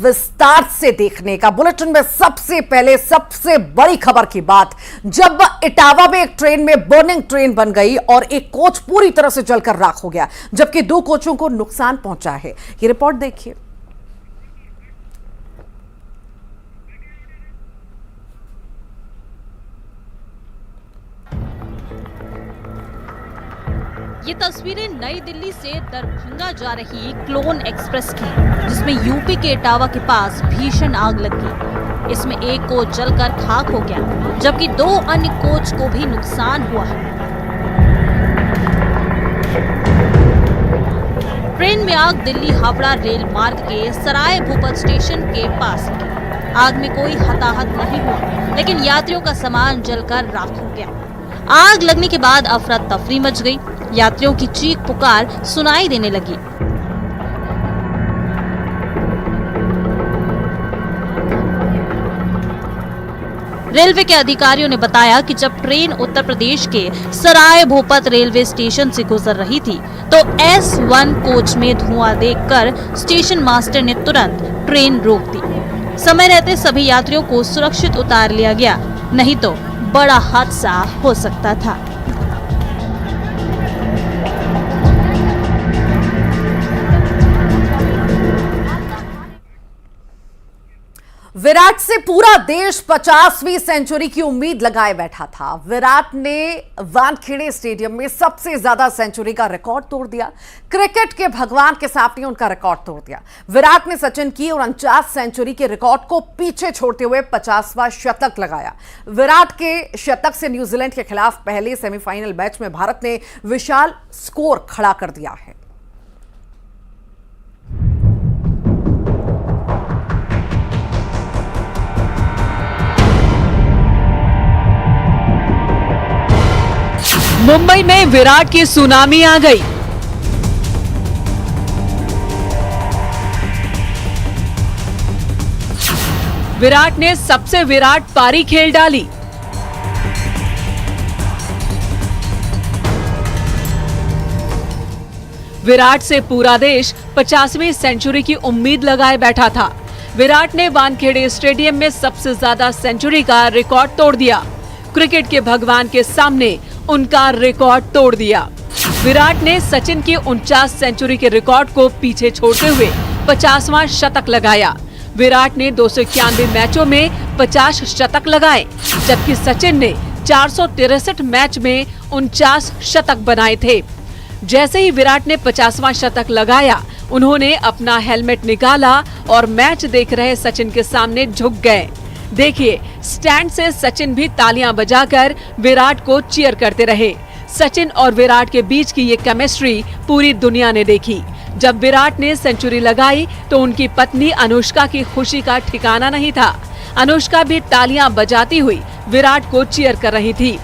विस्तार से देखने का। बुलेटिन में सबसे पहले सबसे बड़ी खबर की बात, जब इटावा में एक ट्रेन में बर्निंग ट्रेन बन गई और एक कोच पूरी तरह से जलकर राख हो गया, जबकि 2 कोचों को नुकसान पहुंचा है। ये रिपोर्ट देखिए। ये तस्वीरें नई दिल्ली से दरभंगा जा रही क्लोन एक्सप्रेस की, जिसमें यूपी के इटावा के पास भीषण आग लग गई। इसमें एक कोच जलकर खाक हो गया, जबकि 2 अन्य कोच को भी नुकसान हुआ है। ट्रेन में आग दिल्ली हावड़ा रेल मार्ग के सराय भूपत स्टेशन के पास लगी। आग में कोई हताहत नहीं हुआ, लेकिन यात्रियों का सामान जलकर राख हो गया। आग लगने के बाद अफरा तफरी मच गई। यात्रियों की चीख पुकार सुनाई देने लगी। रेलवे के अधिकारियों ने बताया कि जब ट्रेन उत्तर प्रदेश के सराय भोपत रेलवे स्टेशन से गुजर रही थी, तो S1 कोच में धुआं देखकर स्टेशन मास्टर ने तुरंत ट्रेन रोक दी। समय रहते सभी यात्रियों को सुरक्षित उतार लिया गया, नहीं तो बड़ा हादसा हो सकता था। विराट से पूरा देश 50वीं सेंचुरी की उम्मीद लगाए बैठा था। विराट ने वानखेड़े स्टेडियम में सबसे ज्यादा सेंचुरी का रिकॉर्ड तोड़ दिया। क्रिकेट के भगवान के सामने उनका रिकॉर्ड तोड़ दिया। विराट ने सचिन की 49 सेंचुरी के रिकॉर्ड को पीछे छोड़ते हुए 50वां शतक लगाया। विराट के शतक से न्यूजीलैंड के खिलाफ पहले सेमीफाइनल मैच में भारत ने विशाल स्कोर खड़ा कर दिया है। मुंबई में विराट की सुनामी आ गई। विराट ने सबसे विराट पारी खेल डाली। विराट से पूरा देश 50वीं सेंचुरी की उम्मीद लगाए बैठा था। विराट ने वानखेड़े स्टेडियम में सबसे ज्यादा सेंचुरी का रिकॉर्ड तोड़ दिया। क्रिकेट के भगवान के सामने उनका रिकॉर्ड तोड़ दिया। विराट ने सचिन की 49 सेंचुरी के रिकॉर्ड को पीछे छोड़ते हुए 50वां शतक लगाया। विराट ने 291 मैचों में 50 शतक लगाए, जबकि सचिन ने 463 मैच में 49 शतक बनाए थे। जैसे ही विराट ने 50वां शतक लगाया, उन्होंने अपना हेलमेट निकाला और मैच देख रहे सचिन के सामने झुक गए। देखिए, स्टैंड से सचिन भी तालियां बजाकर विराट को चीयर करते रहे। सचिन और विराट के बीच की ये केमिस्ट्री पूरी दुनिया ने देखी। जब विराट ने सेंचुरी लगाई तो उनकी पत्नी अनुष्का की खुशी का ठिकाना नहीं था। अनुष्का भी तालियां बजाती हुई विराट को चीयर कर रही थी।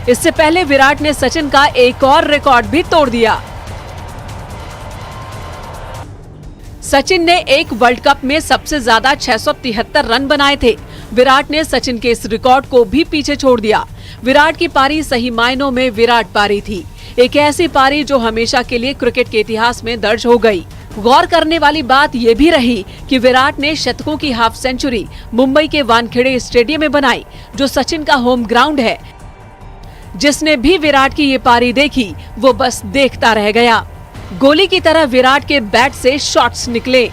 इससे पहले विराट ने सचिन का एक और रिकॉर्ड भी तोड़ दिया। सचिन ने एक वर्ल्ड कप में सबसे ज्यादा 673 रन बनाए थे। विराट ने सचिन के इस रिकॉर्ड को भी पीछे छोड़ दिया। विराट की पारी सही मायनों में विराट पारी थी, एक ऐसी पारी जो हमेशा के लिए क्रिकेट के इतिहास में दर्ज हो गई। गौर करने वाली बात यह भी रही कि विराट ने शतकों की हाफ सेंचुरी मुंबई के वानखेड़े स्टेडियम में बनाई, जो सचिन का होम ग्राउंड है। जिसने भी विराट की ये पारी देखी, वो बस देखता रह गया। गोली की तरह विराट के बैट से शॉट्स निकले।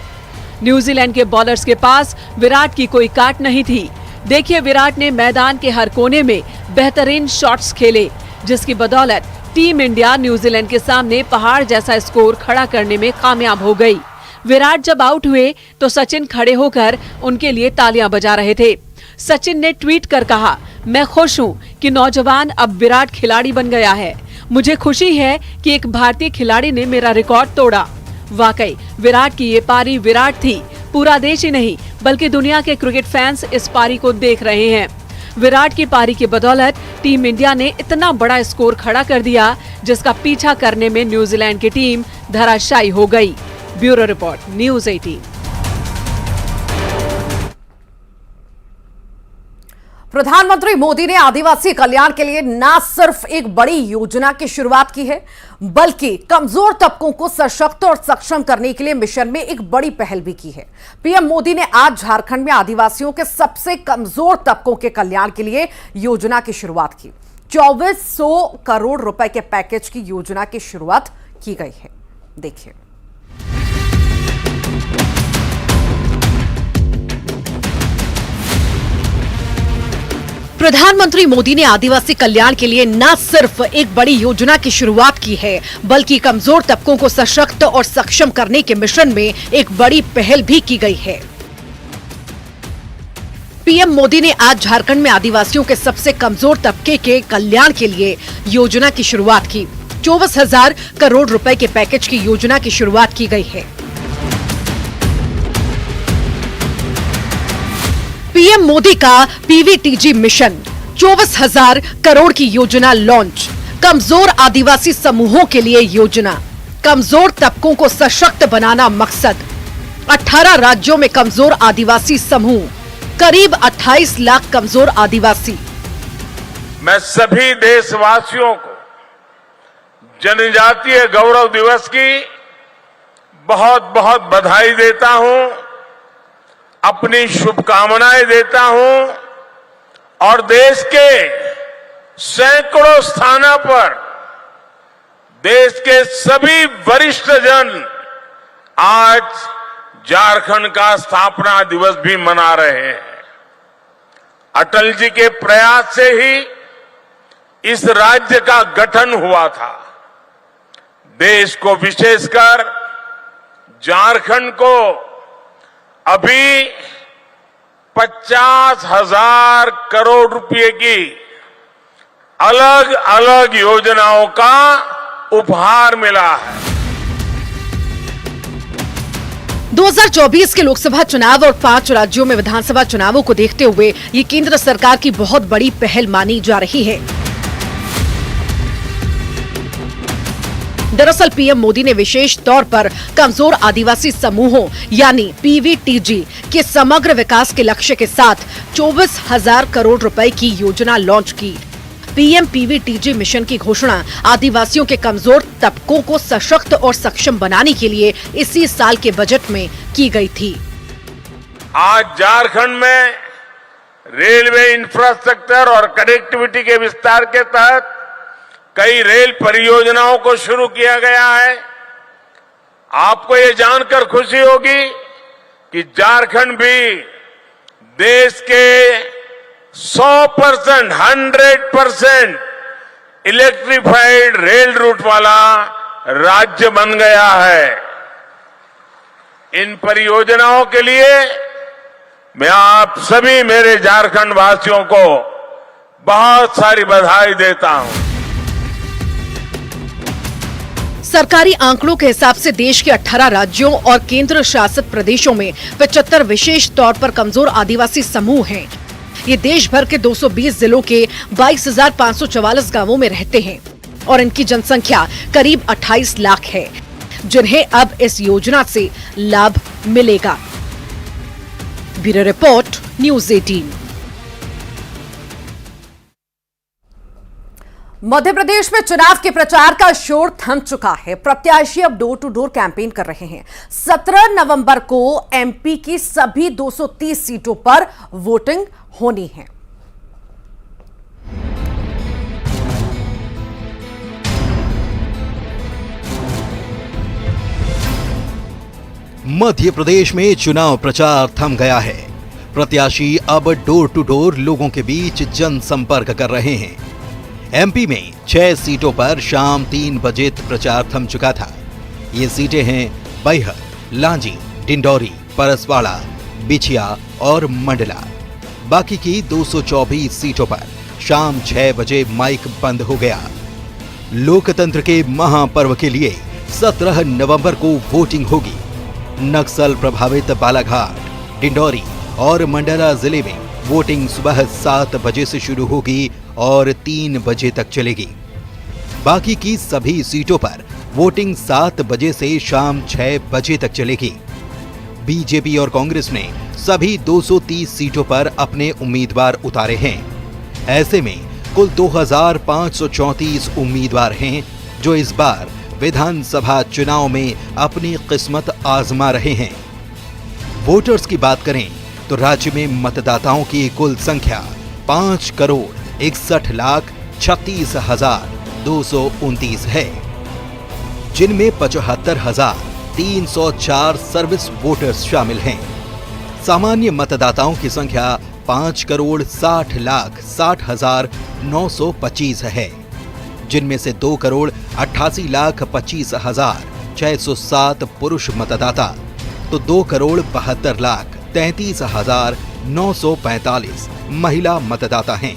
न्यूजीलैंड के बॉलर्स के पास विराट की कोई काट नहीं थी। देखिए, विराट ने मैदान के हर कोने में बेहतरीन शॉट्स खेले, जिसकी बदौलत टीम इंडिया न्यूजीलैंड के सामने पहाड़ जैसा स्कोर खड़ा करने में कामयाब हो गई। विराट जब आउट हुए तो सचिन खड़े होकर उनके लिए तालियां बजा रहे थे। सचिन ने ट्वीट कर कहा, मैं खुश हूं कि नौजवान अब विराट खिलाड़ी बन गया है। मुझे खुशी है कि एक भारतीय खिलाड़ी ने मेरा रिकॉर्ड तोड़ा। वाकई विराट की ये पारी विराट थी। पूरा देश ही नहीं बल्कि दुनिया के क्रिकेट फैंस इस पारी को देख रहे हैं। विराट की पारी की बदौलत टीम इंडिया ने इतना बड़ा स्कोर खड़ा कर दिया, जिसका पीछा करने में न्यूजीलैंड की टीम धराशायी हो गई। Bureau report, news 18। प्रधानमंत्री मोदी ने आदिवासी कल्याण के लिए न सिर्फ एक बड़ी योजना की शुरुआत की है, बल्कि कमजोर तबकों को सशक्त और सक्षम करने के लिए मिशन में एक बड़ी पहल भी की है। पीएम मोदी ने आज झारखंड में आदिवासियों के सबसे कमजोर तबकों के कल्याण के लिए योजना की शुरुआत की। 2400 करोड़ रुपए के पैकेज की योजना की शुरुआत की गई है। देखिए। प्रधानमंत्री मोदी ने आदिवासी कल्याण के लिए न सिर्फ एक बड़ी योजना की शुरुआत की है, बल्कि कमजोर तबकों को सशक्त और सक्षम करने के मिशन में एक बड़ी पहल भी की गई है। पीएम मोदी ने आज झारखंड में आदिवासियों के सबसे कमजोर तबके के कल्याण के लिए योजना की शुरुआत की। 24,000 करोड़ रुपए के पैकेज की योजना की शुरुआत की गई है। पीएम मोदी का पीवीटीजी मिशन, 24,000 करोड़ की योजना लॉन्च। कमजोर आदिवासी समूहों के लिए योजना, कमजोर तबकों को सशक्त बनाना मकसद। 18 राज्यों में कमजोर आदिवासी समूह, करीब 28 लाख कमजोर आदिवासी। मैं सभी देशवासियों को जनजातीय गौरव दिवस की बहुत बहुत बधाई देता हूं, अपनी शुभकामनाएं देता हूं और देश के सैकड़ों स्थानों पर देश के सभी वरिष्ठ जन आज झारखंड का स्थापना दिवस भी मना रहे हैं। अटल जी के प्रयास से ही इस राज्य का गठन हुआ था। देश को, विशेषकर झारखंड को अभी 50,000 करोड़ रुपए की अलग अलग योजनाओं का उपहार मिला है। 2024 के लोकसभा चुनाव और 5 राज्यों में विधानसभा चुनावों को देखते हुए ये केंद्र सरकार की बहुत बड़ी पहल मानी जा रही है। दरअसल पीएम मोदी ने विशेष तौर पर कमजोर आदिवासी समूहों यानी पीवीटीजी के समग्र विकास के लक्ष्य के साथ 24,000 करोड़ रुपए की योजना लॉन्च की। पीएम पीवीटीजी मिशन की घोषणा आदिवासियों के कमजोर तबकों को सशक्त और सक्षम बनाने के लिए इसी साल के बजट में की गई थी। आज झारखंड में रेलवे इंफ्रास्ट्रक्चर और कनेक्टिविटी के विस्तार के तहत कई रेल परियोजनाओं को शुरू किया गया है। आपको ये जानकर खुशी होगी कि झारखंड भी देश के 100% इलेक्ट्रिफाइड रेल रूट वाला राज्य बन गया है। इन परियोजनाओं के लिए मैं आप सभी मेरे झारखंड वासियों को बहुत सारी बधाई देता हूं। सरकारी आंकड़ों के हिसाब से देश के 18 राज्यों और केंद्र शासित प्रदेशों में 75 विशेष तौर पर कमजोर आदिवासी समूह हैं। ये देश भर के 220 जिलों के 22,544 गांवों में रहते हैं और इनकी जनसंख्या करीब 28 लाख है, जिन्हें अब इस योजना से लाभ मिलेगा। Bureau report, news 18। Madhya Pradesh में चुनाव के प्रचार का शोर थम चुका है। प्रत्याशी अब डोर टू डोर कैंपेन कर रहे हैं। 17 नवंबर को एमपी की सभी 230 सीटों पर वोटिंग होनी है। मध्य प्रदेश में चुनाव प्रचार थम गया है। प्रत्याशी अब डोर टू डोर लोगों के बीच जनसंपर्क कर रहे हैं। एमपी में 6 सीटों पर शाम 3 बजे प्रचार थम चुका था। ये सीटें हैं बैहर, लांजी, डिंडौरी, परसवाड़ा, बिछिया और मंडला। बाकी की 224 सीटों पर शाम 6 बजे माइक बंद हो गया। लोकतंत्र के महापर्व के लिए 17 नवंबर को वोटिंग होगी। नक्सल प्रभावित बालाघाट, डिंडौरी और मंडला जिले में वोटिंग सुबह 7 बजे से शुरू होगी और 3 बजे तक चलेगी। बाकी की सभी सीटों पर वोटिंग 7 बजे से शाम 6 बजे तक चलेगी। बीजेपी और कांग्रेस ने सभी 230 सीटों पर अपने उम्मीदवार उतारे हैं। ऐसे में कुल 2534 उम्मीदवार हैं जो इस बार विधानसभा चुनाव में अपनी किस्मत आजमा रहे हैं। वोटर्स की बात करें तो राज्य में मतदाताओं की कुल संख्या 5,61,36,229 है, जिनमें 75,304 सर्विस वोटर्स शामिल हैं। सामान्य मतदाताओं की संख्या 5,60,60,925 है, जिनमें से 2,88,25,607 पुरुष मतदाता तो 2,72,33,945 महिला मतदाता हैं।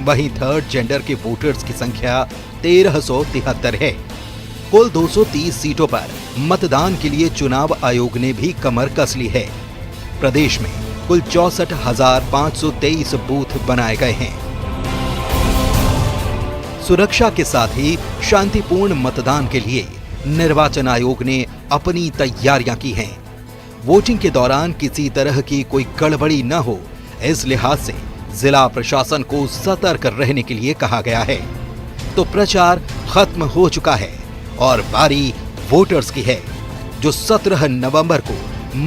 वहीं थर्ड जेंडर के वोटर्स की संख्या 1,373 है। कुल 230 सीटों पर मतदान के लिए चुनाव आयोग ने भी कमर कस ली है। प्रदेश में कुल 64,523 बूथ बनाए गए हैं। सुरक्षा के साथ ही शांतिपूर्ण मतदान के लिए निर्वाचन आयोग ने अपनी तैयारियां की हैं। वोटिंग के दौरान किसी तरह की कोई गड़बड़ी न हो, इस लिहाज से जिला प्रशासन को सतर्क रहने के लिए कहा गया है। तो प्रचार खत्म हो चुका है और बारी वोटर्स की है, जो 17 नवंबर को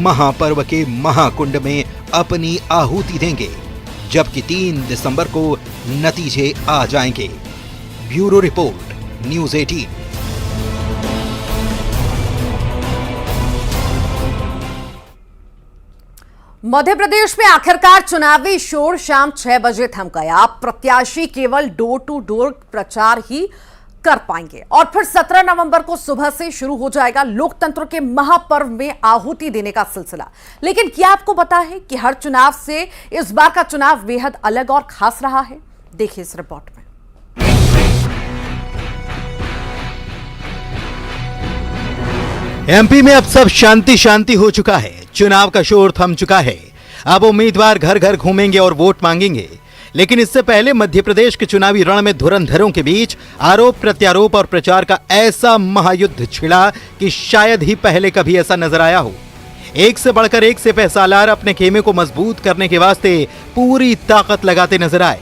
महापर्व के महाकुंड में अपनी आहुति देंगे, जबकि 3 दिसंबर को नतीजे आ जाएंगे। Bureau report, news 18। Madhya Pradesh में आखिरकार चुनावी शोर शाम 6 बजे थम गया। प्रत्याशी केवल डोर टू डोर प्रचार ही कर पाएंगे और फिर 17 नवंबर को सुबह से शुरू हो जाएगा लोकतंत्र के महापर्व में आहुति देने का सिलसिला। लेकिन क्या आपको पता है कि हर चुनाव से इस बार का चुनाव बेहद अलग और खास रहा है? देखिए इस रिपोर्ट में। एमपी में अब सब शांति शांति हो चुका है। चुनाव का शोर थम चुका है। अब उम्मीदवार घर घर घूमेंगे और वोट मांगेंगे। लेकिन इससे पहले मध्य प्रदेश के चुनावी रण में धुरंधरों के बीच आरोप प्रत्यारोप और प्रचार का ऐसा महायुद्ध छिड़ा कि शायद ही पहले कभी ऐसा नजर आया हो। एक से बढ़कर एक सिपह सालार अपने खेमे को मजबूत करने के वास्ते पूरी ताकत लगाते नजर आए।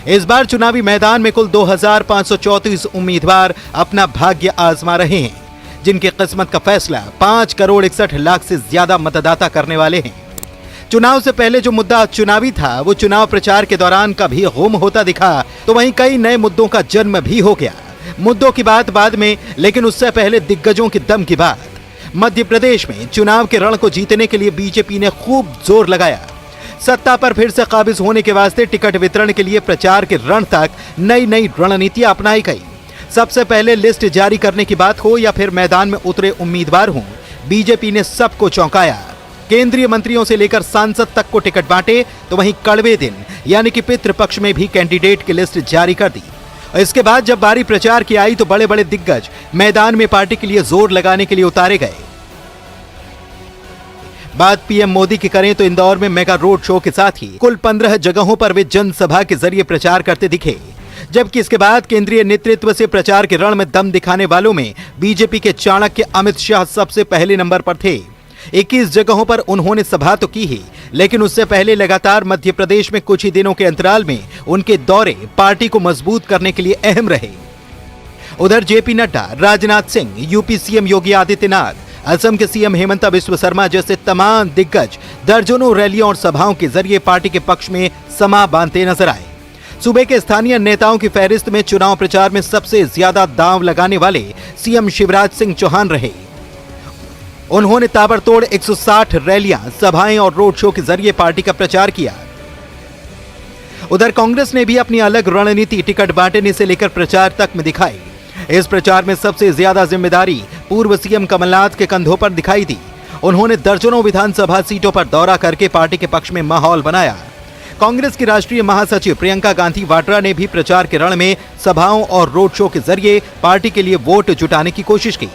इस बार चुनावी मैदान में कुल 2534 उम्मीदवार अपना भाग्य आजमा रहे हैं, जिनकी किस्मत का फैसला 5,61,00,000 से ज्यादा मतदाता करने वाले हैं। चुनाव से पहले जो मुद्दा चुनावी था, वो चुनाव प्रचार के दौरान कभी गुम होता दिखा, तो वहीं कई नए मुद्दों का जन्म भी हो गया। मुद्दों की बात बाद में, लेकिन उससे पहले दिग्गजों के दम की बात। मध्य प्रदेश में चुनाव के रण को जीतने के लिए बीजेपी ने खूब जोर लगाया। सत्ता पर फिर से काबिज होने के वास्ते टिकट वितरण के लिए प्रचार के रण तक नई नई रणनीतियां अपनाई गई। सबसे पहले लिस्ट जारी करने की बात हो या फिर मैदान में उतरे उम्मीदवार हों, बीजेपी ने सबको चौंकाया। केंद्रीय मंत्रियों से लेकर सांसद तक को टिकट बांटे, तो वहीं कड़वे दिन यानी कि पितृपक्ष में भी कैंडिडेट की लिस्ट जारी कर दी। इसके बाद जब बारी प्रचार की आई तो बड़े बड़े दिग्गज मैदान में पार्टी के लिए जोर लगाने के लिए उतारे गए। बात पीएम मोदी की करें तो इंदौर में मेगा रोड शो के साथ ही कुल 15 जगहों पर वे जनसभा के जरिए प्रचार करते दिखे। जबकि इसके बाद केंद्रीय नेतृत्व से प्रचार के रण में दम दिखाने वालों में बीजेपी के चाणक्य अमित शाह सबसे पहले नंबर पर थे। 21 जगहों पर उन्होंने सभा तो की ही, लेकिन उससे पहले लगातार मध्य प्रदेश में कुछ ही दिनों के अंतराल में उनके दौरे पार्टी को मजबूत करने के लिए अहम रहे। उधर JP Nadda, Rajnath Singh, UP CM Yogi Adityanath, Assam के सीएम हेमंत बिस्व शर्मा जैसे तमाम दिग्गज दर्जनों रैलियों और सभाओं के जरिए पार्टी के पक्ष में समा बांधते नजर आए। सूबे के स्थानीय नेताओं की फहरिस्त में चुनाव प्रचार में सबसे ज्यादा दांव लगाने वाले सीएम शिवराज सिंह चौहान रहे। उन्होंने ताबड़तोड़ 160 रैलियां, सभाएं और रोड शो के जरिए पार्टी का प्रचार किया। उधर कांग्रेस ने भी अपनी अलग रणनीति टिकट बांटने से लेकर प्रचार तक में दिखाई। इस प्रचार में सबसे ज्यादा जिम्मेदारी पूर्व सीएम कमलनाथ के कंधों पर दिखाई दी। उन्होंने दर्जनों विधानसभा सीटों पर दौरा करके पार्टी के पक्ष में माहौल बनाया। कांग्रेस की राष्ट्रीय महासचिव प्रियंका गांधी वाड्रा ने भी प्रचार के रण में सभाओं और रोड शो के जरिए पार्टी के लिए वोट जुटाने की कोशिश की।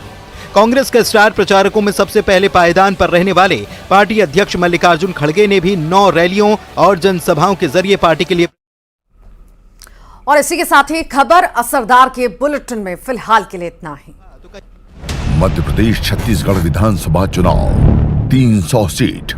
कांग्रेस के स्टार प्रचारकों में सबसे पहले पायदान पर रहने वाले पार्टी अध्यक्ष मल्लिकार्जुन खड़गे ने भी 9 रैलियों और जनसभाओं के जरिए पार्टी के लिए। और इसी के साथ ही खबर असरदार के बुलेटिन में फिलहाल के लिए इतना ही। मध्य प्रदेश छत्तीसगढ़ विधानसभा चुनाव 300 सीट